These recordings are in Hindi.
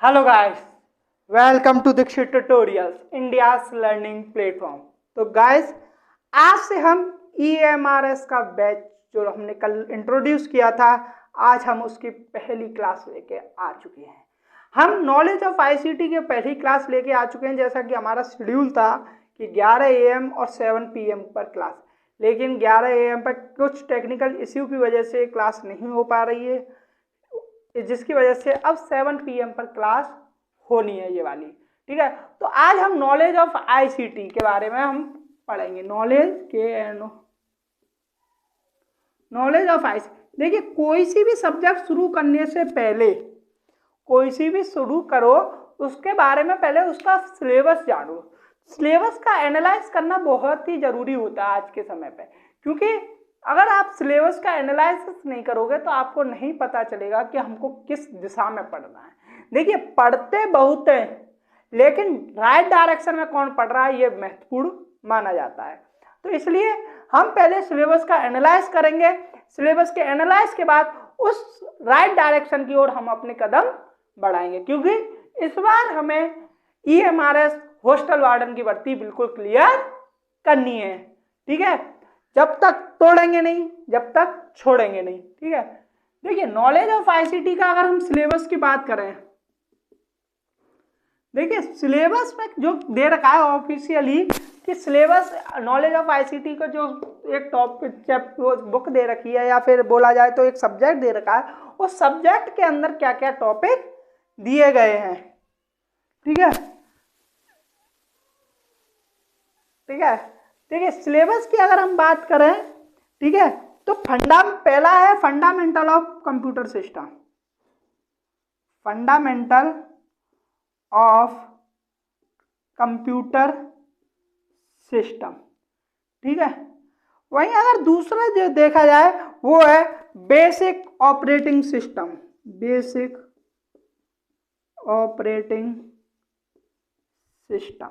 Hello guys, welcome to Dikshit tutorials, India's learning platform. तो गाइस, आज से हम EMRS का बैच जो हमने कल इंट्रोड्यूस किया था, आज हम उसकी पहली क्लास लेके आ चुके हैं। हम नॉलेज ऑफ ICT की पहली क्लास लेके आ चुके हैं। जैसा कि हमारा शेड्यूल था कि 11 AM और 7 PM पर क्लास, लेकिन 11 AM पर कुछ टेक्निकल इश्यू की वजह से क्लास नहीं हो पा रही है, जिसकी वजह से अब 7 PM पर क्लास होनी है ये वाली। ठीक है, तो आज हम नॉलेज ऑफ ICT के बारे में हम पढ़ेंगे। Knowledge of ICT। देखिए, कोई सी भी सब्जेक्ट शुरू करने से पहले, कोई सी भी शुरू करो उसके बारे में पहले उसका सिलेबस जानो। सिलेबस का एनालाइज करना बहुत ही जरूरी होता है आज के समय पे, क्योंकि अगर आप सिलेबस का एनालिसिस नहीं करोगे तो आपको नहीं पता चलेगा कि हमको किस दिशा में पढ़ना है। देखिए, पढ़ते बहुत हैं, लेकिन राइट डायरेक्शन में कौन पढ़ रहा है ये महत्वपूर्ण माना जाता है। तो इसलिए हम पहले सिलेबस का एनालाइज करेंगे। सिलेबस के एनालाइज के बाद उस राइट डायरेक्शन की ओर हम अपने कदम बढ़ाएंगे, क्योंकि इस बार हमें EMRS हॉस्टल वार्डन की भर्ती बिल्कुल क्लियर करनी है। ठीक है, जब तक तोड़ेंगे नहीं, जब तक छोड़ेंगे नहीं। ठीक है, देखिए, नॉलेज ऑफ ICT का अगर हम सिलेबस की बात करें, देखिए सिलेबस में जो दे रखा है ऑफिशियली कि सिलेबस नॉलेज ऑफ ICT का जो एक टॉपिक बुक दे रखी है, या फिर बोला जाए तो एक सब्जेक्ट दे रखा है, उस सब्जेक्ट के अंदर क्या क्या टॉपिक दिए गए हैं। ठीक है, ठीक है, देखिए सिलेबस की अगर हम बात करें, ठीक है, तो पहला है fundamental of computer system. Fundamental of computer system. ठीक है, वहीं अगर दूसरा जो देखा जाए वो है basic operating system. Basic operating system.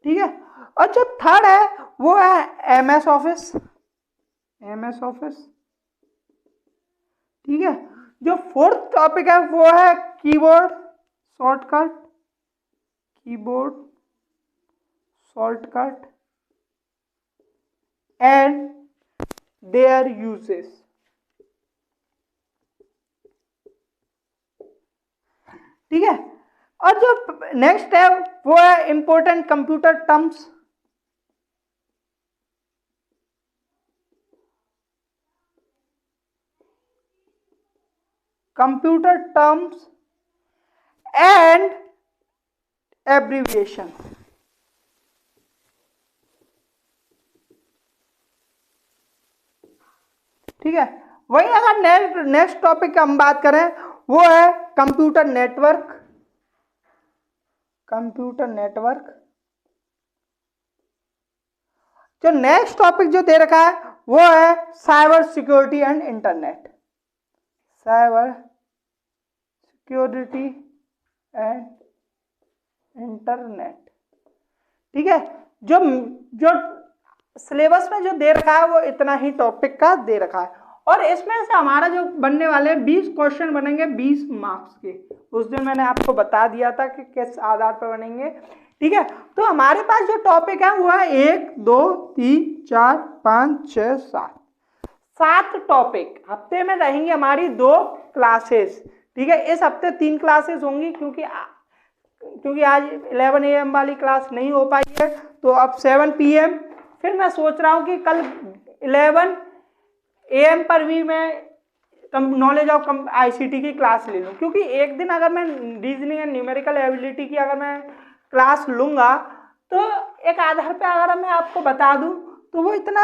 ठीक है, और जो थर्ड है वो है MS ऑफिस। MS office. ठीक है, जो फोर्थ टॉपिक है वो है keyboard shortcut. Keyboard shortcut and there uses. ठीक है, और जो नेक्स्ट है वो है important computer terms. Computer terms and abbreviation. ठीक है, वहीं अगर नेक्स्ट टॉपिक की हम बात करें वो है कंप्यूटर नेटवर्क। Computer network. जो नेक्स्ट टॉपिक जो दे रखा है वो है cyber security and internet. Cyber security and internet. ठीक है, जो जो सिलेबस में जो दे रखा है वो इतना ही टॉपिक का दे रखा है, और इसमें से हमारा जो बनने वाले 20 क्वेश्चन बनेंगे 20 मार्क्स के। उस दिन मैंने आपको बता दिया था कि किस आधार पर बनेंगे। ठीक है, तो हमारे पास जो टॉपिक है वो है 1 2 3 4 5 6 7 टॉपिक। हफ्ते में रहेंगी हमारी 2 क्लासेस। ठीक है, इस हफ्ते 3 क्लासेस होंगी, क्योंकि आज 11 AM वाली क्लास नहीं हो पाई है, तो अब 7 PM। फिर मैं सोच रहा हूँ कि कल 11 AM पर भी मैं नॉलेज ऑफ ICT की क्लास ले लूँ, क्योंकि एक दिन अगर मैं रीजनिंग एंड न्यूमेरिकल एबिलिटी की अगर मैं क्लास लूँगा तो एक आधार पे अगर मैं आपको बता दूँ तो वो इतना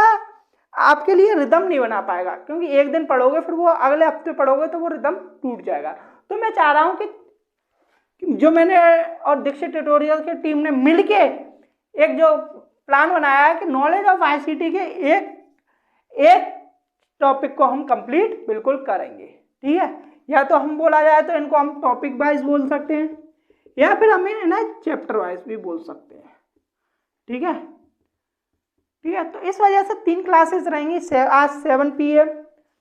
आपके लिए रिदम नहीं बना पाएगा, क्योंकि एक दिन पढ़ोगे फिर वो अगले हफ्ते पढ़ोगे तो वो रिदम टूट जाएगा। तो मैं चाह रहा हूँ कि जो मैंने और दीक्षित ट्यूटोरियल की टीम ने मिलके एक जो प्लान बनाया है कि नॉलेज ऑफ ICT के एक टॉपिक को हम कंप्लीट बिल्कुल करेंगे। ठीक है, या तो हम बोला जाए तो इनको हम टॉपिक वाइज बोल सकते हैं, या फिर हम ना चैप्टर वाइज भी बोल सकते हैं। ठीक है, ठीक है, तो इस वजह से 3 क्लासेस रहेंगी। आज 7 PM,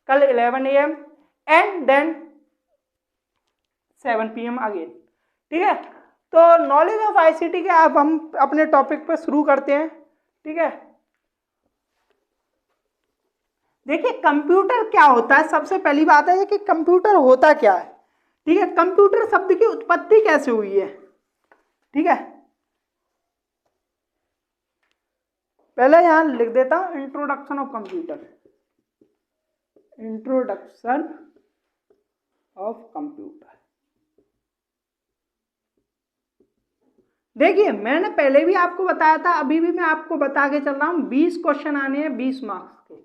कल 11 AM and then 7 PM again. ठीक है, तो नॉलेज ऑफ आईसीटी के अब हम अपने टॉपिक पर शुरू करते हैं। ठीक है, देखिए कंप्यूटर क्या होता है, सबसे पहली बात है कि कंप्यूटर होता क्या है। ठीक है, कंप्यूटर शब्द की उत्पत्ति कैसे हुई है। ठीक है, पहले यहां लिख देता हूं introduction of computer, introduction of computer. देखिए मैंने पहले भी आपको बताया था, अभी भी मैं आपको बता के चल रहा हूं, 20 क्वेश्चन आने हैं 20 मार्क्स के।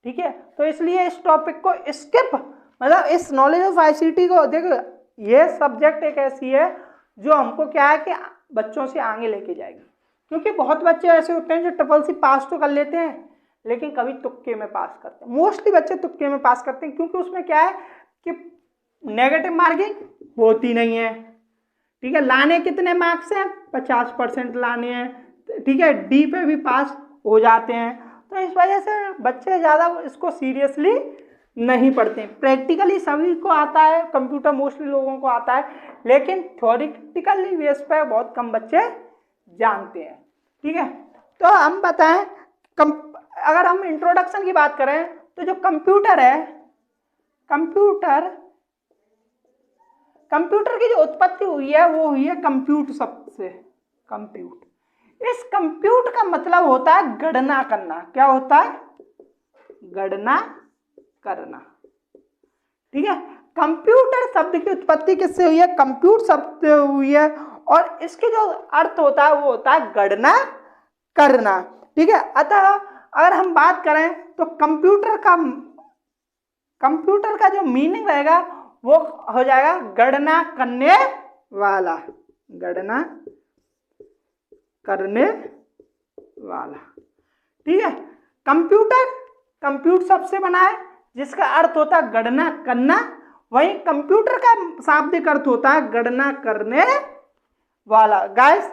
ठीक है, तो इसलिए इस टॉपिक को स्किप, मतलब इस नॉलेज ऑफ आईसीटी को, देखो ये सब्जेक्ट एक ऐसी है जो हमको क्या है कि बच्चों से आगे लेके जाएगी, क्योंकि बहुत बच्चे ऐसे होते हैं जो ट्रिपल-सी पास तो कर लेते हैं लेकिन कभी तुक्के में पास करते हैं। मोस्टली बच्चे तुक्के में पास करते हैं, क्योंकि उसमें क्या है कि नेगेटिव मार्किंग होती नहीं है। ठीक है, लाने कितने मार्क्स हैं, 50% लाने हैं। ठीक है, डी पे भी पास हो जाते हैं, तो इस वजह से बच्चे ज़्यादा इसको सीरियसली नहीं पढ़ते। प्रैक्टिकली सभी को आता है कंप्यूटर, मोस्टली लोगों को आता है, लेकिन थ्योरेटिकली बेस पे बहुत कम बच्चे जानते हैं। ठीक है, तो हम बताएं, अगर हम इंट्रोडक्शन की बात करें तो जो कंप्यूटर है, कंप्यूटर की जो उत्पत्ति हुई है वो हुई है कंप्यूट शब्द से। कंप्यूट, इस कंप्यूट का मतलब होता है गणना करना। क्या होता है, गणना करना। ठीक है, कंप्यूटर शब्द की उत्पत्ति किससे हुई है, कंप्यूट शब्द से हुई है, और इसके जो अर्थ होता है वो होता है गणना करना। ठीक है, अतः अगर हम बात करें तो कंप्यूटर का जो मीनिंग रहेगा वो हो जाएगा गणना करने वाला, गणना करने वाला। ठीक है, कंप्यूट शब्द से बना है जिसका अर्थ होता है गणना करना, वहीं कंप्यूटर का शाब्दिक अर्थ होता है गणना करने वाला। गाइस,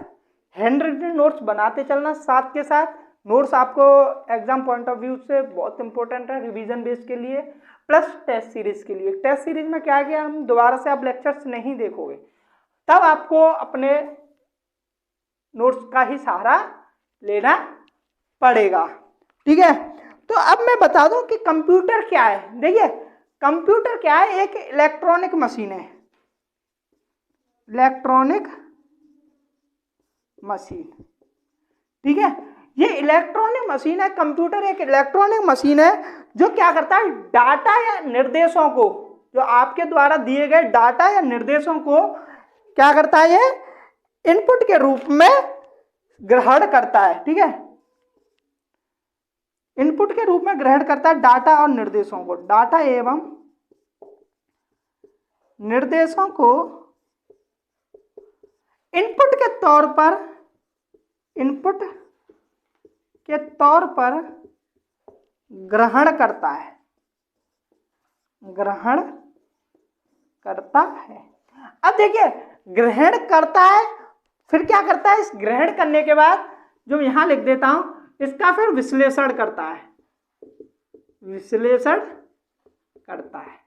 हैंड रिटन नोट्स बनाते चलना, साथ के साथ नोट्स आपको एग्जाम पॉइंट ऑफ व्यू से बहुत इंपॉर्टेंट है, रिवीजन बेस के लिए प्लस टेस्ट सीरीज के लिए। टेस्ट सीरीज में क्या किया, हम दोबारा से आप लेक्चर्स नहीं देखोगे, तब आपको अपने नोट्स का ही सहारा लेना पड़ेगा। ठीक है, तो अब मैं बता दूं कि कंप्यूटर क्या है। देखिए कंप्यूटर क्या है, एक इलेक्ट्रॉनिक मशीन है, इलेक्ट्रॉनिक मशीन। ठीक है, ये इलेक्ट्रॉनिक मशीन है, कंप्यूटर एक इलेक्ट्रॉनिक मशीन है जो क्या करता है, डाटा या निर्देशों को, जो आपके द्वारा दिए गए डाटा या निर्देशों को क्या करता है, ये इनपुट के रूप में ग्रहण करता है। ठीक है, इनपुट के रूप में ग्रहण करता है डाटा और निर्देशों को, डाटा एवं निर्देशों को इनपुट के तौर पर ग्रहण करता है, ग्रहण करता है। अब देखिए ग्रहण करता है, फिर क्या करता है, इस ग्रहण करने के बाद जो यहां लिख देता हूं, इसका फिर विश्लेषण करता है, विश्लेषण करता है।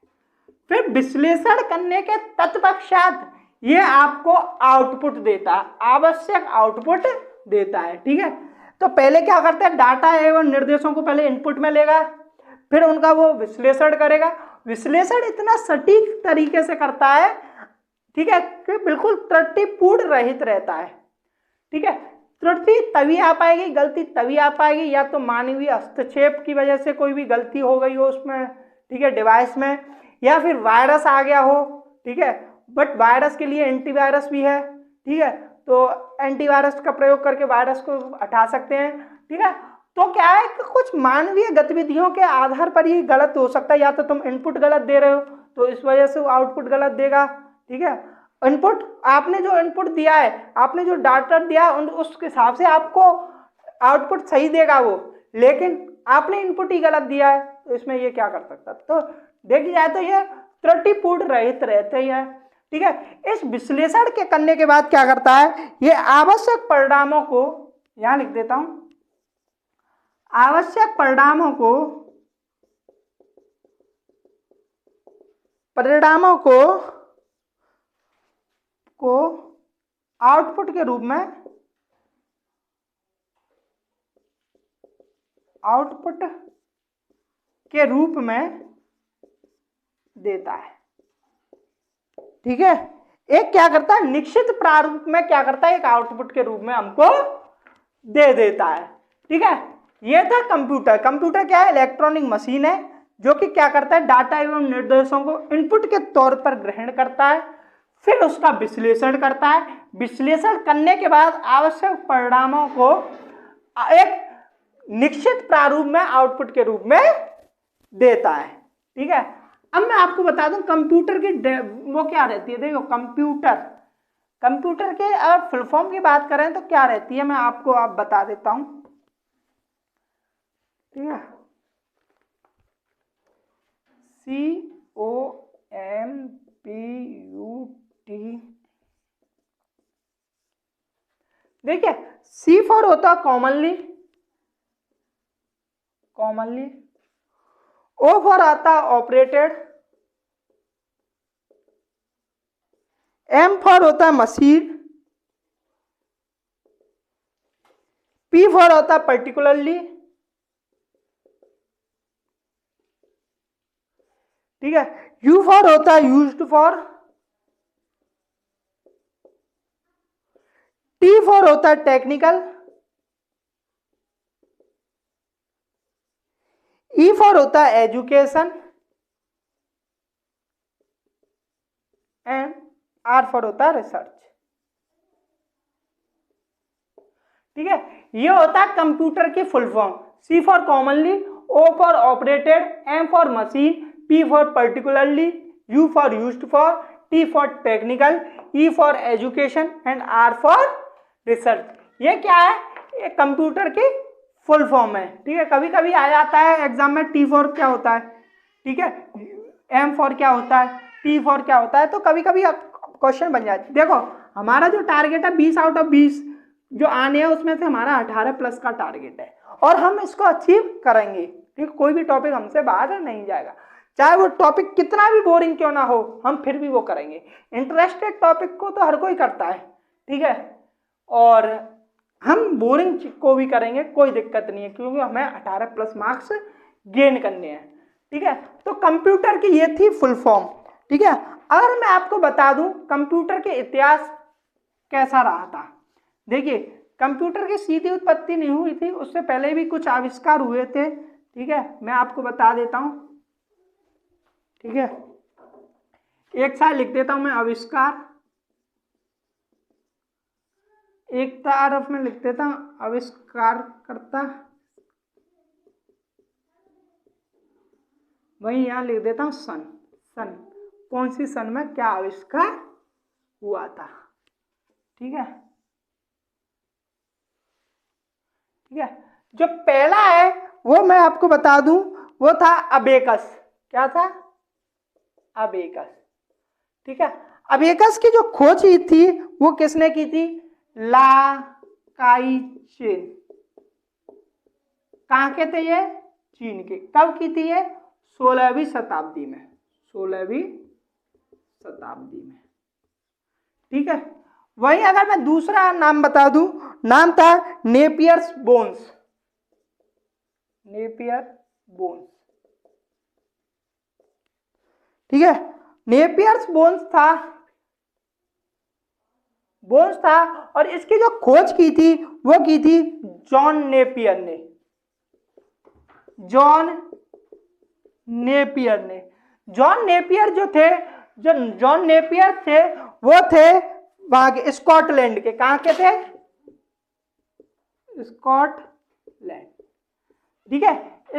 फिर विश्लेषण करने के तत्पश्चात ये आपको आउटपुट देता है, आवश्यक आउटपुट देता है। ठीक है, तो पहले क्या करता है, डाटा एवं निर्देशों को पहले इनपुट में लेगा, फिर उनका वो विश्लेषण करेगा। विश्लेषण इतना सटीक तरीके से करता है, ठीक है, कि बिल्कुल त्रुटिपूर्ण रहित रहता है। ठीक है, त्रुटि तभी आ पाएगी, गलती तभी आ पाएगी या तो मानवीय हस्तक्षेप की वजह से कोई भी गलती हो गई हो उसमें, ठीक है, डिवाइस में, या फिर वायरस आ गया हो। ठीक है, बट वायरस के लिए एंटीवायरस भी है। ठीक है, तो एंटीवायरस का प्रयोग करके वायरस को हटा सकते हैं। ठीक है, तो क्या है कि कुछ मानवीय गतिविधियों के आधार पर ही गलत हो सकता है, या तो तुम इनपुट गलत दे रहे हो तो इस वजह से वो आउटपुट गलत देगा। ठीक है, इनपुट आपने जो इनपुट दिया है, आपने जो डाटा दिया है उस हिसाब से आपको आउटपुट सही देगा वो, लेकिन आपने इनपुट ही गलत दिया है तो इसमें ये क्या कर सकता। तो देखी जाए तो ये त्रुटिपूर्ण रहित रहते हैं। ठीक है, इस विश्लेषण के करने के बाद क्या करता है, ये आवश्यक परिणामों को, यहां लिख देता हूं, आवश्यक परिणामों को आउटपुट के रूप में, आउटपुट के रूप में देता है। ठीक है, एक क्या करता है, निश्चित प्रारूप में क्या करता है, एक आउटपुट के रूप में हमको दे देता है। ठीक है, ये था कंप्यूटर। कंप्यूटर क्या है, इलेक्ट्रॉनिक मशीन है जो कि क्या करता है, डाटा एवं निर्देशों को इनपुट के तौर पर ग्रहण करता है, फिर उसका विश्लेषण करता है, विश्लेषण करने के बाद आवश्यक परिणामों को एक निश्चित प्रारूप में आउटपुट के रूप में देता है। ठीक है, अब मैं आपको बता दूं कंप्यूटर की वो क्या रहती है। देखो कंप्यूटर के अगर फुल फॉर्म की बात करें तो क्या रहती है, मैं आपको बता देता हूं। ठीक है, COMPUT। देखिए, C फॉर होता कॉमनली, O फॉर आता ऑपरेटेड, M फॉर होता मशीन, P फॉर होता पर्टिकुलरली। ठीक है, U फॉर होता यूज्ड फॉर, T फॉर होता टेक्निकल, E फॉर होता एजुकेशन एंड R फॉर होता रिसर्च। ठीक है, ये होता है कंप्यूटर की full form. C for commonly, O for operated, M for machine, P for particularly, U for used for, T for technical, E for education and R for research. ये क्या है, ये कंप्यूटर की फुल फॉर्म है। ठीक है, कभी कभी आ जाता है एग्जाम में T फॉर क्या होता है, ठीक है, M फॉर क्या होता है, P फॉर क्या होता है, तो कभी कभी क्वेश्चन बन जाती है। देखो हमारा जो टारगेट है 20 आउट ऑफ 20 जो आने हैं उसमें से हमारा 18 प्लस का टारगेट है और हम इसको अचीव करेंगे। ठीक, कोई भी टॉपिक हमसे बाहर नहीं जाएगा, चाहे वो टॉपिक कितना भी बोरिंग क्यों ना हो, हम फिर भी वो करेंगे। इंटरेस्टेड टॉपिक को तो हर कोई करता है, ठीक है, और हम बोरिंग को भी करेंगे, कोई दिक्कत नहीं है, क्योंकि हमें 18 प्लस मार्क्स गेन करने हैं। ठीक है, तो कंप्यूटर की ये थी फुल फॉर्म। ठीक है, अगर मैं आपको बता दूं कंप्यूटर के इतिहास कैसा रहा था। देखिए, कंप्यूटर की सीधी उत्पत्ति नहीं हुई थी, उससे पहले भी कुछ आविष्कार हुए थे। ठीक है, मैं आपको बता देता हूं। ठीक है, एक साथ लिख देता हूं मैं आविष्कार, एक तरफ में लिख देता हूं आविष्कार करता, वही यहां लिख देता हूं सन। कौन सी सन में क्या आविष्कार हुआ था। ठीक है, जो पहला है वो मैं आपको बता दूं, वो था अबेकस। क्या था, अबेकस। ठीक है, अबेकस की जो खोज की थी वो किसने की थी, ला काइचिन। कहाँ के थे ये, चीन के। कब की थी ये, 16वीं शताब्दी में, 16वीं शताब्दी में। ठीक है, वही अगर मैं दूसरा नाम बता दूं, नाम था नेपियर्स बोन्स। Napier bones. ठीक है, नेपियर्स बोन्स था और इसकी जो खोज की थी वो की थी जॉन नेपियर ने। जॉन नेपियर जॉन नेपियर थे वो थे वहां के स्कॉटलैंड के। कहां के थे, स्कॉटलैंड। ठीक है,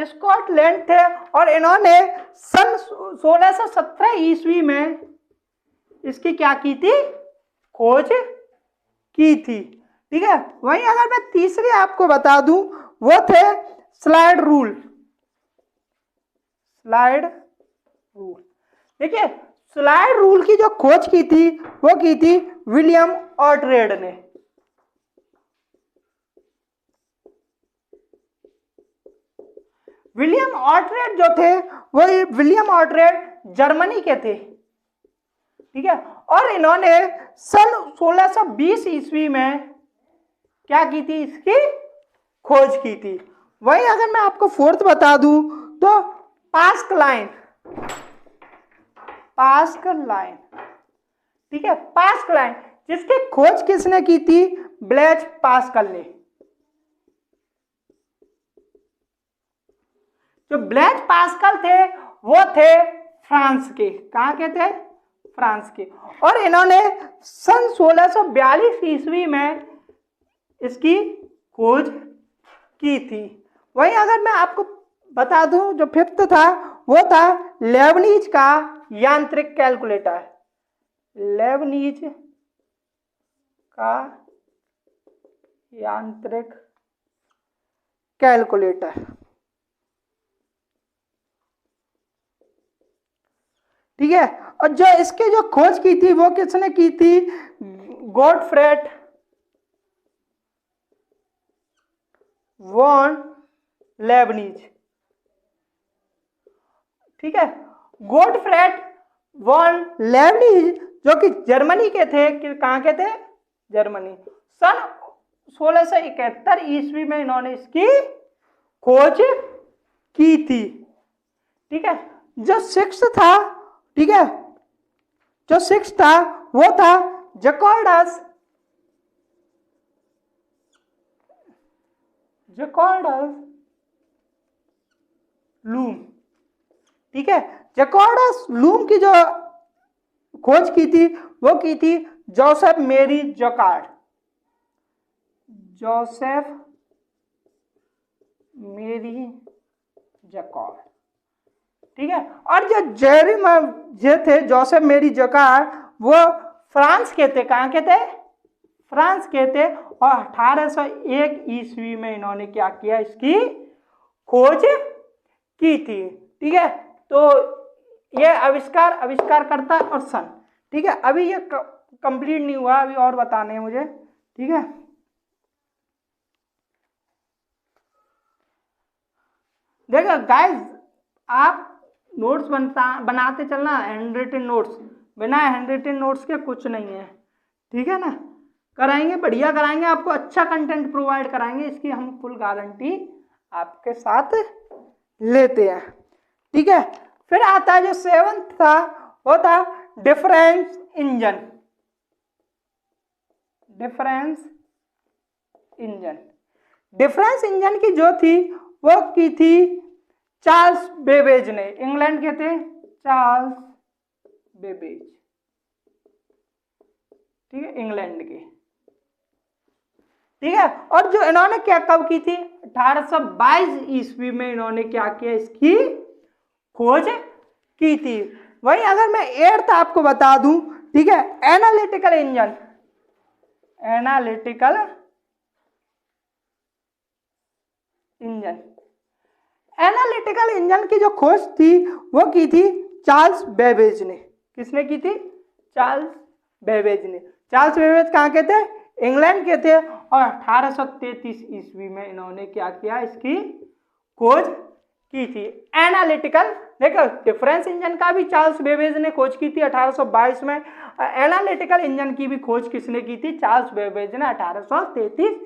स्कॉटलैंड थे और इन्होंने सन 1617 ईस्वी में इसकी क्या की थी, खोज की थी। ठीक है, वहीं अगर मैं तीसरे आपको बता दूं, वो थे स्लाइड रूल। देखिए, स्लाइड रूल की जो खोज की थी वो की थी विलियम ऑर्ट्रेड ने। विलियम ऑर्ट्रेड जो थे वो विलियम ऑर्ट्रेड जर्मनी के थे। ठीक है। और इन्होंने सन 1620 ईस्वी में क्या की थी, इसकी खोज की थी। वहीं अगर मैं आपको फोर्थ बता दूं तो पास्कलाइन, पास्कलाइन, ठीक है, पास्कलाइन, जिसकी खोज किसने की थी, ब्लेज पास्कल ने। जो ब्लेज पास्कल थे वो थे फ्रांस के, कहाँ के थे, फ्रांस के। और इन्होंने सन 1642 ईस्वी में इसकी खोज की थी। वहीं अगर मैं आपको बता दूं जो फिफ्थ था वो था लेबनीज का यांत्रिक कैलकुलेटर, लेबनीज का यांत्रिक कैलकुलेटर, ठीक है। और जो इसके जो खोज की थी वो किसने की थी, गॉटफ्रेड वॉन लेबनीज, ठीक है। गॉटफ्रेड वॉन लेबनीज जो कि जर्मनी के थे, कि कहाँ के थे, जर्मनी। सन 1671 ईस्वी में इन्होंने इसकी खोज की थी, ठीक है। जो सिक्स था, ठीक है, जो सिक्स था वो था जैकोबस, जैकोबस लूम, ठीक है। जैकोबस लूम की जो खोज की थी वो की थी जोसेफ मेरी जैकार्ड, जोसेफ मेरी जैकार्ड, ठीक है। और जो जो थे जोसेफ मेरी जैकार्ड वो फ्रांस के थे, कहाँ के थे, फ्रांस के थे। और 1801 ईस्वी में इन्होंने क्या किया, इसकी खोज की थी, ठीक है। तो ये आविष्कार करता और सन, ठीक है। अभी ये कंप्लीट नहीं हुआ, अभी और बताने हैं मुझे, ठीक है। देखो गाइस, आप नोट्स बनाते चलना, हैंड रिटन नोट्स, बिना हैंड रिटन नोट्स के कुछ नहीं है, ठीक है ना। कराएंगे, बढ़िया कराएंगे, आपको अच्छा कंटेंट प्रोवाइड कराएंगे, इसकी हम फुल गारंटी आपके साथ लेते हैं, ठीक है। फिर आता है जो सेवंथ था वो था difference engine, difference engine. Difference engine की जो थी वो की थी चार्ल्स बेबेज ने, इंग्लैंड के थे चार्ल्स बेबेज, ठीक है, इंग्लैंड के, ठीक है। और जो इन्होंने क्या कब की थी, 1822 ईस्वी में इन्होंने क्या किया, इसकी खोज की थी। वहीं अगर मैं एट्थ आपको बता दूं, ठीक है, analytical engine, analytical engine, analytical engine की जो खोज थी वो की थी चार्ल्स बेबेज ने। किसने की थी, चार्ल्स बेबेज ने। चार्ल्स बेबेज कहाँ के थे, इंग्लैंड के थे। और 1833 ईस्वी में इन्होंने क्या किया, इसकी खोज की थी, एनालिटिकल। देखो, डिफरेंस इंजन का भी चार्ल्स बेबेज ने खोज की थी 1822 में, एनालिटिकल इंजन की भी खोज किसने की थी, चार्ल्स बेबेज ने 1833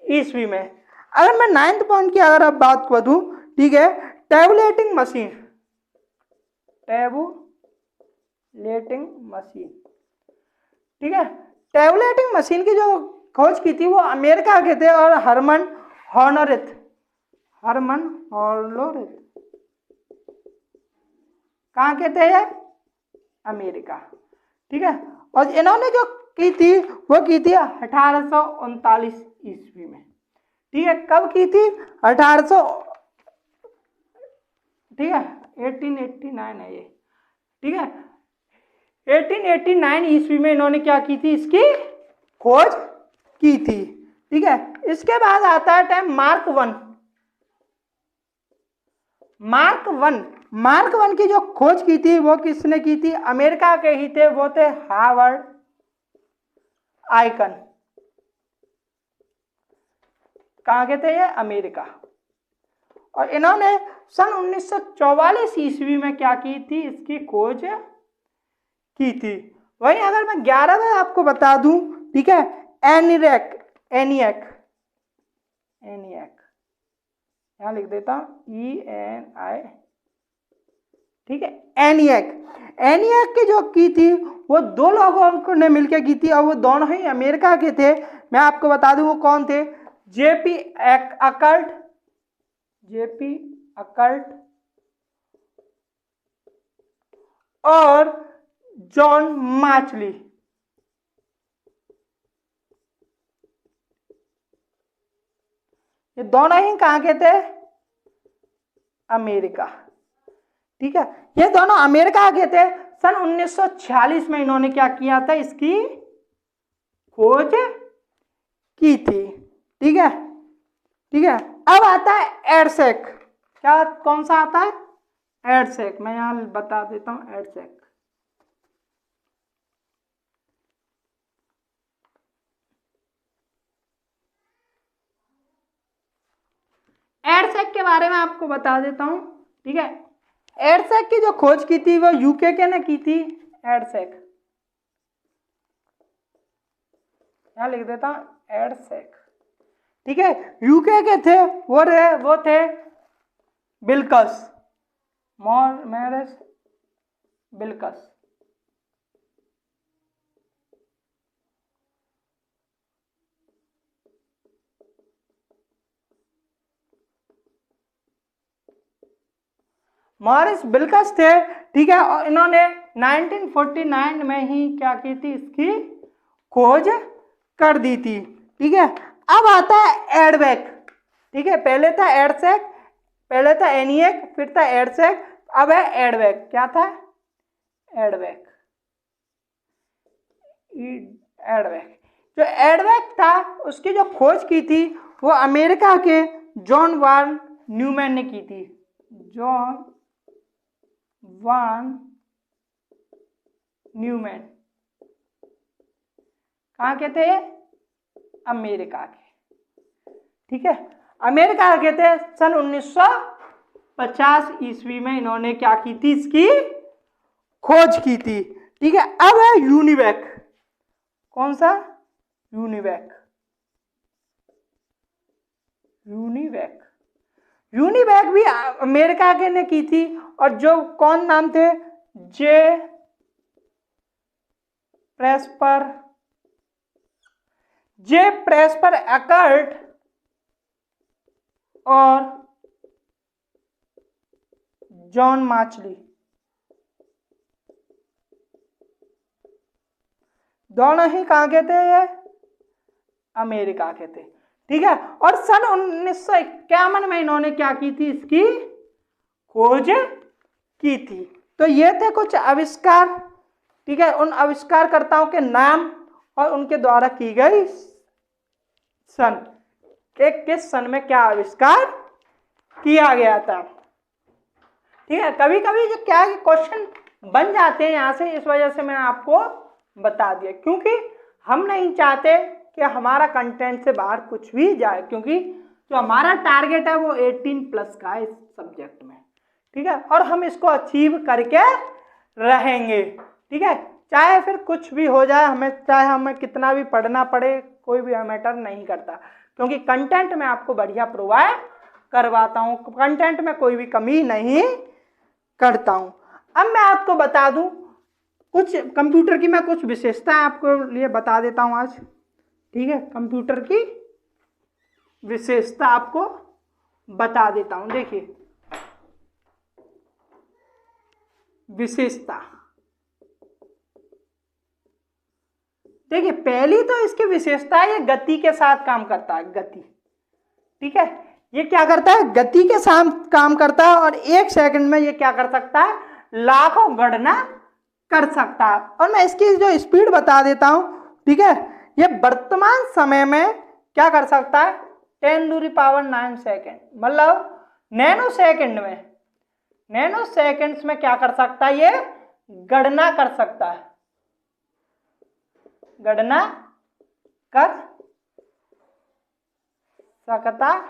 ईस्वी में। अगर मैं 9th पॉइंट की अगर अब बात करूं, ठीक है, टैबुलेटिंग मशीन, टैबुलेटिंग मशीन, ठीक है। टैबुलेटिंग मशीन की जो खोज की थी वो अमेरिका के थे, और हरमन हॉनोरिथ, हरमन हॉनोरिथ कहाँ के थे ये, अमेरिका, ठीक है। और इन्होंने जो की थी वो की थी 1839 ईस्वी में, ठीक है। कब की थी, 1800, ठीक है, 1889 है ये, ठीक है। 1889 ईस्वी में इन्होंने क्या की थी, इसकी खोज की थी, ठीक है। इसके बाद आता है time mark one. Mark one की जो खोज की थी वो किसने की थी, अमेरिका के ही थे, वो थे हार्वर्ड आइकन। कहाँ के थे ये, अमेरिका। और इन्होंने सन 1944 ईस्वी में क्या की थी, इसकी खोज की थी। वहीं अगर मैं 11वां आपको बता दूं, ठीक है, एनिएक, एनिएक, एनिएक यहां लिख देता हूं ENI, ठीक है, एनिएक। एनिएक की जो की थी वो 2 लोगों ने मिलकर की थी और वो दोनों ही अमेरिका के थे। मैं आपको बता दूं वो कौन थे, जेपी अकल्ट, जेपी अकल्ट और जॉन माचली। ये दोनों ही कहां के थे, अमेरिका, ठीक है, ये दोनों अमेरिका के थे। सन 1946 में इन्होंने क्या किया था, इसकी खोज की थी, ठीक है, ठीक है। अब आता है एडसेक, क्या कौन सा आता है, एडसेक, मैं यहां बता देता हूं एडसेक। एडसेक के बारे में आपको बता देता हूं, ठीक है। एडसेक की जो खोज की थी वो यूके के ने की थी, एडसेक यहां लिख देता हूं एडसेक, ठीक है। यूके के थे वो थे बिल्कस, मॉरिस बिल्कस, मॉरिस बिल्कस थे, ठीक है। और इन्होंने 1949 में ही क्या की थी, इसकी खोज कर दी थी, ठीक है। अब आता है एडवेक, ठीक है, पहले था एडसेक, पहले था एनिएक, फिर था एडसेक, अब है एडवेक। क्या था, एडवेक, एडवेक। जो एडवेक था उसकी जो खोज की थी वो अमेरिका के जॉन वान न्यूमैन ने की थी, जॉन वान न्यूमैन। कहाँ के थे, अमेरिका के, ठीक है, अमेरिका के थे। सन 1950 ईस्वी में इन्होंने क्या की थी, इसकी खोज की थी, ठीक है। अब है यूनिवैक, कौन सा, यूनिवैक, यूनिवैक, यूनिवैक भी अमेरिका के ने की थी। और जो कौन नाम थे, जे प्रेस्पर अकल्ट और जॉन माचली, दोनों ही कहां के थे, ये अमेरिका के थे, ठीक है। और सन 1951 में इन्होंने क्या की थी, इसकी खोज की थी। तो ये थे कुछ आविष्कार, ठीक है, उन आविष्कारकर्ताओं के नाम और उनके द्वारा की गई सन, किस सन में क्या आविष्कार किया गया था, ठीक है। कभी कभी जो क्या क्वेश्चन बन जाते हैं यहां से, इस वजह से मैंने आपको बता दिया, क्योंकि हम नहीं चाहते कि हमारा कंटेंट से बाहर कुछ भी जाए, क्योंकि जो हमारा टारगेट है वो 18+ का है इस सब्जेक्ट में, ठीक है, और हम इसको अचीव करके रहेंगे, ठीक है। चाहे फिर कुछ भी हो जाए, चाहे हमें कितना भी पढ़ना पड़े, कोई भी मैटर नहीं करता, क्योंकि कंटेंट में आपको बढ़िया प्रोवाइड करवाता हूं, कंटेंट में कोई भी कमी नहीं करता हूं। अब मैं आपको बता दूं कुछ कंप्यूटर की, मैं कुछ विशेषताएं आपको लिए बता देता हूं आज, ठीक है। कंप्यूटर की विशेषता आपको बता देता हूं। देखिए विशेषता, देखिए पहली तो इसकी विशेषता है, ये गति के साथ काम करता है, गति, ठीक है। ये क्या करता है, गति के साथ काम करता है, और 1 सेकंड में ये क्या कर सकता है, लाखों गणना कर सकता है। और मैं इसकी जो स्पीड बता देता हूं, ठीक है। ये वर्तमान समय में क्या कर सकता है, 10⁹ सेकेंड, मतलब नैनो सेकेंड्स में क्या कर सकता है, ये गणना कर सकता है, गणना कर सकता है,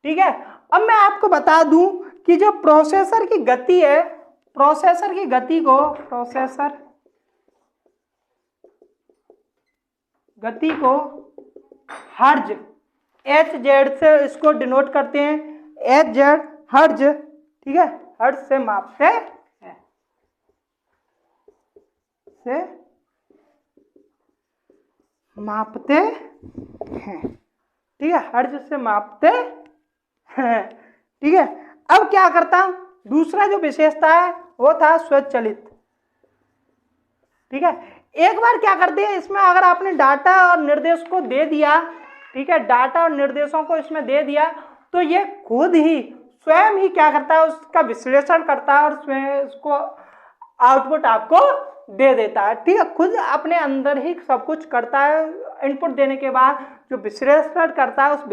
ठीक है। अब मैं आपको बता दूं कि जो प्रोसेसर की गति है, प्रोसेसर की गति को, प्रोसेसर गति को हर्ज, एच जेड से इसको डिनोट करते हैं, एच जेड हर्ज, ठीक है, हर्ज से मापते हैं, से मापते हैं, ठीक है, हर्ज से मापते हैं, ठीक है। अब क्या करता हूं, दूसरा जो विशेषता है वो था स्वचालित, ठीक है। एक बार क्या करते हैं इसमें, अगर आपने डाटा और निर्देश को दे दिया, ठीक है, डाटा और निर्देशों को इसमें दे दिया, तो ये खुद ही स्वयं ही क्या करता है, उसका विश्लेषण करता है और स्वयं उसको आउटपुट आपको दे देता है, ठीक है। खुद अपने अंदर ही सब कुछ करता है, इनपुट देने के बाद जो विश्लेषण करता है, उस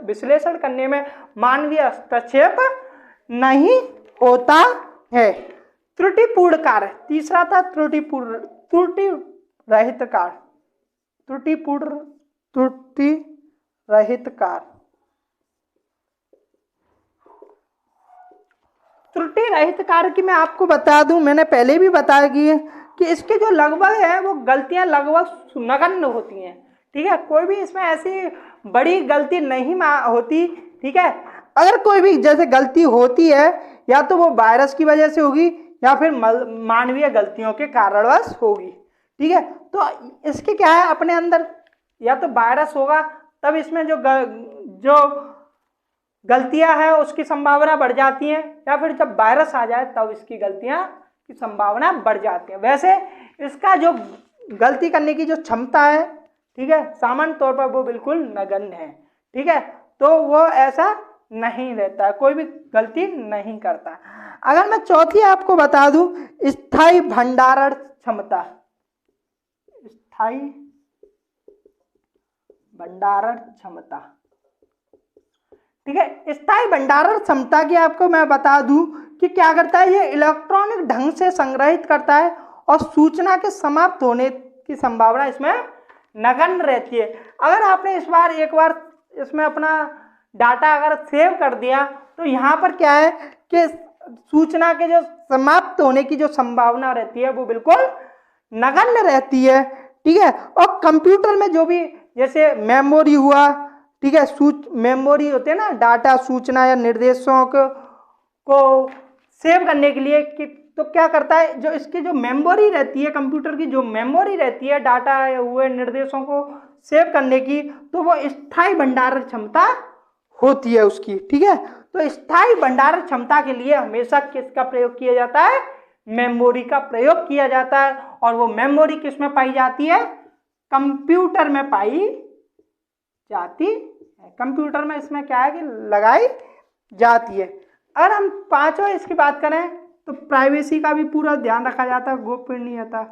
विश्लेषण करने में मानवीय हस्तक्षेप नहीं होता है। त्रुटिपूर्ण कार्य, तीसरा था त्रुटि रहित कार्य, त्रुटि रहित कार्य। त्रुटि रहित कार्य की मैं आपको बता दूं, मैंने पहले भी बताया कि इसके जो लगभग है वो गलतियां लगभग नगण्य होती हैं, ठीक है। कोई भी इसमें ऐसी बड़ी गलती नहीं होती, ठीक है। अगर कोई भी जैसे गलती होती है, या तो वो वायरस की वजह से होगी या फिर मानवीय गलतियों के कारणवश होगी, ठीक है। तो इसके क्या है, अपने अंदर या तो वायरस होगा तब इसमें जो गलतियां हैं उसकी संभावना बढ़ जाती है, या फिर जब वायरस आ जाए तब इसकी गलतियां की संभावना बढ़ जाती है। वैसे इसका जो गलती करने की जो क्षमता है, ठीक है, सामान्य तौर पर वो बिल्कुल नगण्य है, ठीक है। तो वो ऐसा नहीं रहता है, कोई भी गलती नहीं करता। अगर मैं चौथी आपको बता दूं, स्थायी भंडारण क्षमता, स्थायी भंडारण क्षमता, ठीक है। स्थायी भंडारण क्षमता की आपको मैं बता दूं कि क्या करता है, ये इलेक्ट्रॉनिक ढंग से संग्रहित करता है और सूचना के समाप्त होने की संभावना इसमें नगण्य रहती है। अगर आपने एक बार इसमें अपना डाटा अगर सेव कर दिया, तो यहाँ पर क्या है कि सूचना के जो समाप्त होने की जो संभावना रहती है वो बिल्कुल नगण्य रहती है, ठीक है। और कंप्यूटर में जो भी जैसे मेमोरी हुआ, ठीक है, मेमोरी होते हैं ना, डाटा सूचना या निर्देशों को सेव करने के लिए कि तो क्या करता है, जो इसकी जो मेमोरी रहती है, कंप्यूटर की जो मेमोरी रहती है डाटा हुए निर्देशों को सेव करने की, तो वो स्थायी भंडारण क्षमता होती है उसकी, ठीक है। तो स्थायी भंडारण क्षमता के लिए हमेशा किसका प्रयोग किया जाता है, मेमोरी का प्रयोग किया जाता है। और वो मेमोरी किस में पाई जाती है, कंप्यूटर में पाई जाती है, कंप्यूटर में इसमें क्या है कि लगाई जाती है। अगर हम पांचवा इसकी बात करें तो प्राइवेसी का भी पूरा ध्यान रखा जाता है, गोपनीयता,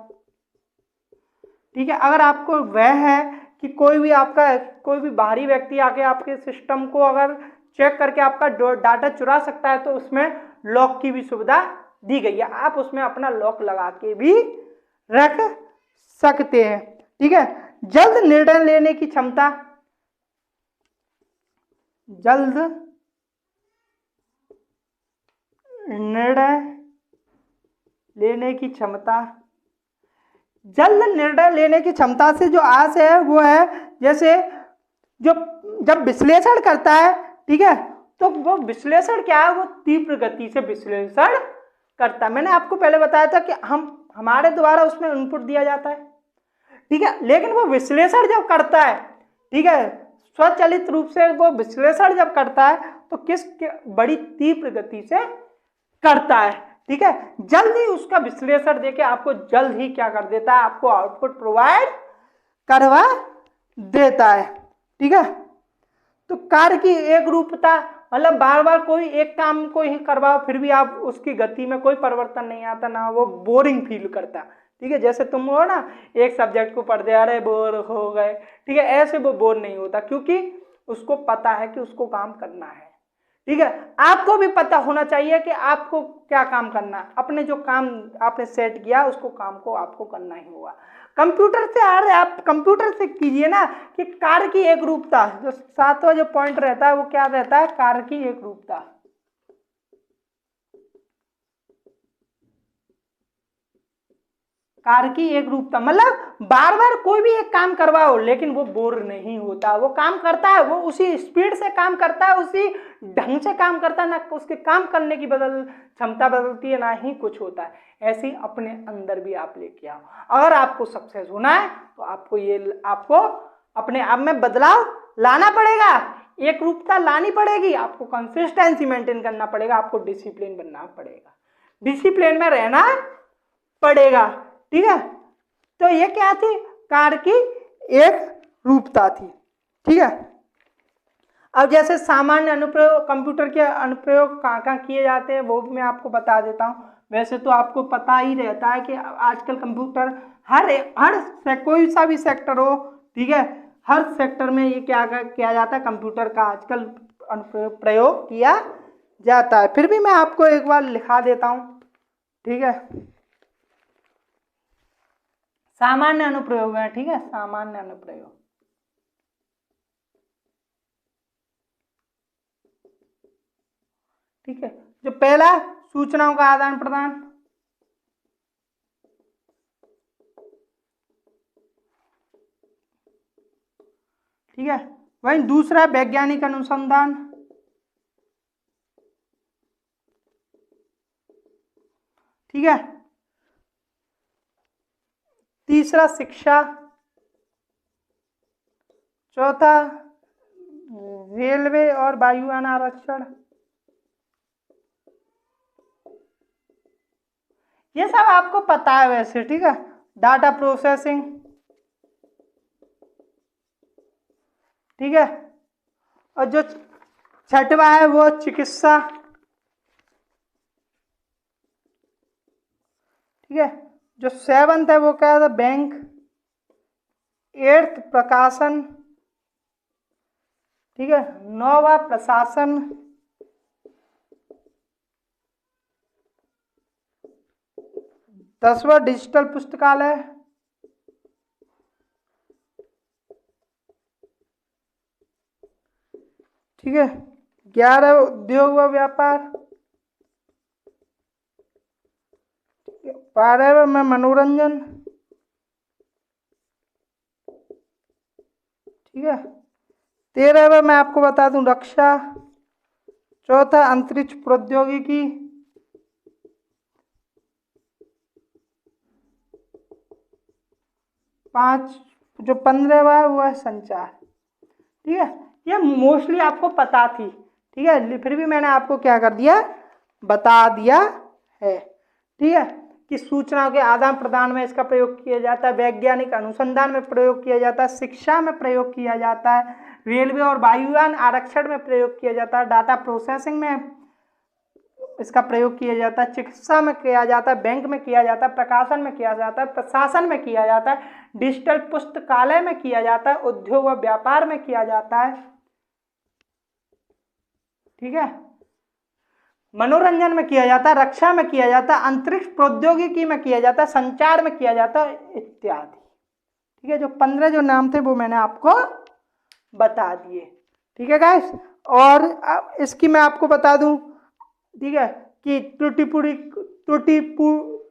ठीक है। अगर आपको वह है कि कोई भी बाहरी व्यक्ति आके आपके सिस्टम को अगर चेक करके आपका डाटा चुरा सकता है, तो उसमें लॉक की भी सुविधा दी गई है, आप उसमें अपना लॉक लगा के भी रख सकते हैं, ठीक है। जल्द निर्णय लेने की क्षमता, जल्द निर्णय लेने की क्षमता, जल्द निर्णय लेने की क्षमता से जो आस है वो है, जैसे जब विश्लेषण करता है, ठीक है, तो वो विश्लेषण क्या है, वो तीव्र गति से विश्लेषण करता है। मैंने आपको पहले बताया था कि हमारे द्वारा उसमें इनपुट दिया जाता है, ठीक है, लेकिन वो विश्लेषण जब करता है, ठीक है, स्वचालित रूप से वो विश्लेषण जब करता है तो बड़ी तीव्र गति से करता है, ठीक है। जल्दी उसका विश्लेषण देके आपको जल्द ही क्या कर देता है, आपको आउटपुट प्रोवाइड करवा देता है, ठीक है। तो कार्य की एक रूपता, मतलब बार बार कोई एक काम को ही करवाओ फिर भी आप उसकी गति में कोई परिवर्तन नहीं आता, ना वो बोरिंग फील करता, ठीक है। जैसे तुम हो ना, एक सब्जेक्ट को पढ़ते आ रहे, बोर हो गए, ठीक है, ऐसे वो बोर नहीं होता, क्योंकि उसको पता है कि उसको काम करना है, ठीक है। आपको भी पता होना चाहिए कि आपको क्या काम करना है, अपने जो काम आपने सेट किया उसको काम को आपको करना ही होगा। कंप्यूटर से आ रहे, आप कंप्यूटर से कीजिए ना कि कार्य की एक रूपता, जो सातवां जो पॉइंट रहता है वो क्या रहता है, कार्य की एक रूपता, कारकी एक रूपता, मतलब बार बार कोई भी एक काम करवाओ लेकिन वो बोर नहीं होता, वो काम करता है, वो उसी स्पीड से काम करता है, उसी ढंग से काम करता है, ना उसके काम करने की क्षमता बदलती है, ना ही कुछ होता है। ऐसे ही अपने अंदर भी आप लेके आओ। अगर आपको सक्सेस होना है तो आपको अपने आप में बदलाव लाना पड़ेगा, एक रूपता लानी पड़ेगी, आपको कंसिस्टेंसी मेंटेन करना पड़ेगा, आपको डिसिप्लिन बनना पड़ेगा, डिसिप्लिन में रहना पड़ेगा। ठीक है, तो ये क्या थी, कार की एक रूपता थी। ठीक है, अब जैसे सामान्य अनुप्रयोग, कंप्यूटर के अनुप्रयोग कहाँ कहाँ किए जाते हैं वो भी मैं आपको बता देता हूँ। वैसे तो आपको पता ही रहता है कि आजकल कंप्यूटर कोई सा भी सेक्टर हो, ठीक है, हर सेक्टर में ये क्या किया जाता है, कंप्यूटर का आजकल प्रयोग किया जाता है। फिर भी मैं आपको एक बार लिखा देता हूँ। ठीक है, सामान्य अनुप्रयोग है। ठीक है, सामान्य अनुप्रयोग, ठीक है, जो पहला सूचनाओं का आदान प्रदान, ठीक है, वहीं दूसरा वैज्ञानिक अनुसंधान, ठीक है, तीसरा शिक्षा, चौथा रेलवे और वायुयान आरक्षण। ये सब आपको पता है वैसे। ठीक है, डाटा प्रोसेसिंग, ठीक है, और जो छठवा है वो चिकित्सा। ठीक है, जो सेवंथ है वो क्या है, बैंक। एट्थ प्रकाशन, ठीक है, नौवा प्रशासन, दसवां डिजिटल पुस्तकालय, ठीक है, 11 उद्योग व व्यापार, 12 में मनोरंजन, ठीक है, 13 मैं आपको बता दूं रक्षा, चौथा अंतरिक्ष प्रौद्योगिकी, जो 15वां है वो है संचार। ठीक है, ये मोस्टली आपको पता थी। ठीक है, फिर भी मैंने आपको क्या कर दिया, बता दिया है। ठीक है, कि सूचनाओं के आदान प्रदान में इसका प्रयोग किया जाता है, वैज्ञानिक अनुसंधान में प्रयोग किया जाता है, शिक्षा में प्रयोग किया जाता है, रेलवे और वायुयान आरक्षण में प्रयोग किया जाता है, डाटा प्रोसेसिंग में इसका प्रयोग किया जाता है, चिकित्सा में किया जाता है, बैंक में किया जाता है, प्रकाशन में किया जाता है, प्रशासन में किया जाता है, डिजिटल पुस्तकालय में किया जाता है, उद्योग व व्यापार में किया जाता है। ठीक है, मनोरंजन में किया जाता है, रक्षा में किया जाता है, अंतरिक्ष प्रौद्योगिकी में किया जाता है, संचार में किया जाता है, इत्यादि। ठीक है, जो 15 जो नाम थे वो मैंने आपको बता दिए। ठीक है गाइस, और इसकी मैं आपको बता दूं, ठीक है, कि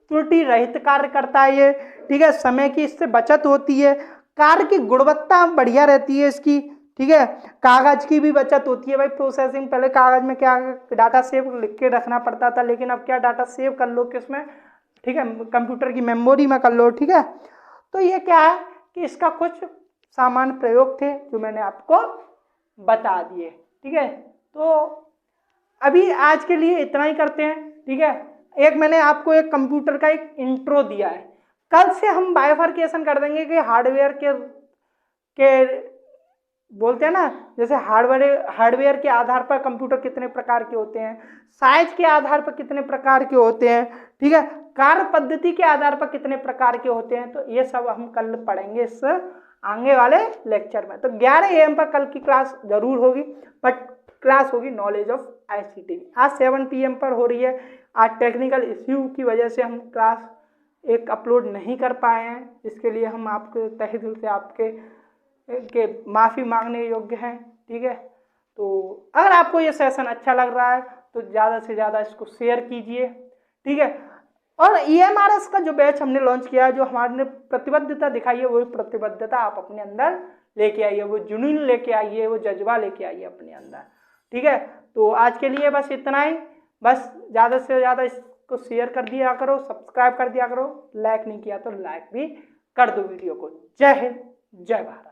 त्रुटि रहित कार्य करता है ये। ठीक है, समय की इससे बचत होती है, कार्य की गुणवत्ता बढ़िया रहती है इसकी। ठीक है, कागज की भी बचत होती है भाई, प्रोसेसिंग, पहले कागज में क्या डाटा सेव लिख के रखना पड़ता था, लेकिन अब क्या डाटा सेव कर लो किसमें, ठीक है, कंप्यूटर की मेमोरी में कर लो। ठीक है, तो ये क्या है कि इसका कुछ सामान्य प्रयोग थे जो मैंने आपको बता दिए। ठीक है, तो अभी आज के लिए इतना ही करते हैं। ठीक है, एक मैंने आपको एक कंप्यूटर का एक इंट्रो दिया है, कल से हम बाइफरकेशन कर देंगे कि हार्डवेयर के बोलते हैं ना, जैसे हार्डवेयर के आधार पर कंप्यूटर कितने प्रकार के होते हैं, साइज के आधार पर कितने प्रकार के होते हैं, ठीक है, कार्य पद्धति के आधार पर कितने प्रकार के होते हैं, तो ये सब हम कल पढ़ेंगे इस आगे वाले लेक्चर में। तो 11 AM पर कल की क्लास जरूर होगी, बट क्लास होगी नॉलेज ऑफ ICT। आज 7 PM पर हो रही है। आज टेक्निकल इश्यू की वजह से हम क्लास एक अपलोड नहीं कर पाए हैं, इसके लिए हम आपके तहे दिल से आपके माफ़ी मांगने योग्य हैं। ठीक है, तो अगर आपको ये सेशन अच्छा लग रहा है तो ज़्यादा से ज़्यादा इसको शेयर कीजिए। ठीक है, और EMRS का जो बैच हमने लॉन्च किया है, जो हमारे प्रतिबद्धता दिखाई है, वो प्रतिबद्धता आप अपने अंदर लेके आइए, वो जुनून लेके आइए, वो जज्बा लेके आइए अपने अंदर। ठीक है, तो आज के लिए बस इतना ही। बस ज़्यादा से ज़्यादा इसको शेयर कर दिया करो, सब्सक्राइब कर दिया करो, लाइक नहीं किया तो लाइक भी कर दो वीडियो को। जय हिंद, जय भारत।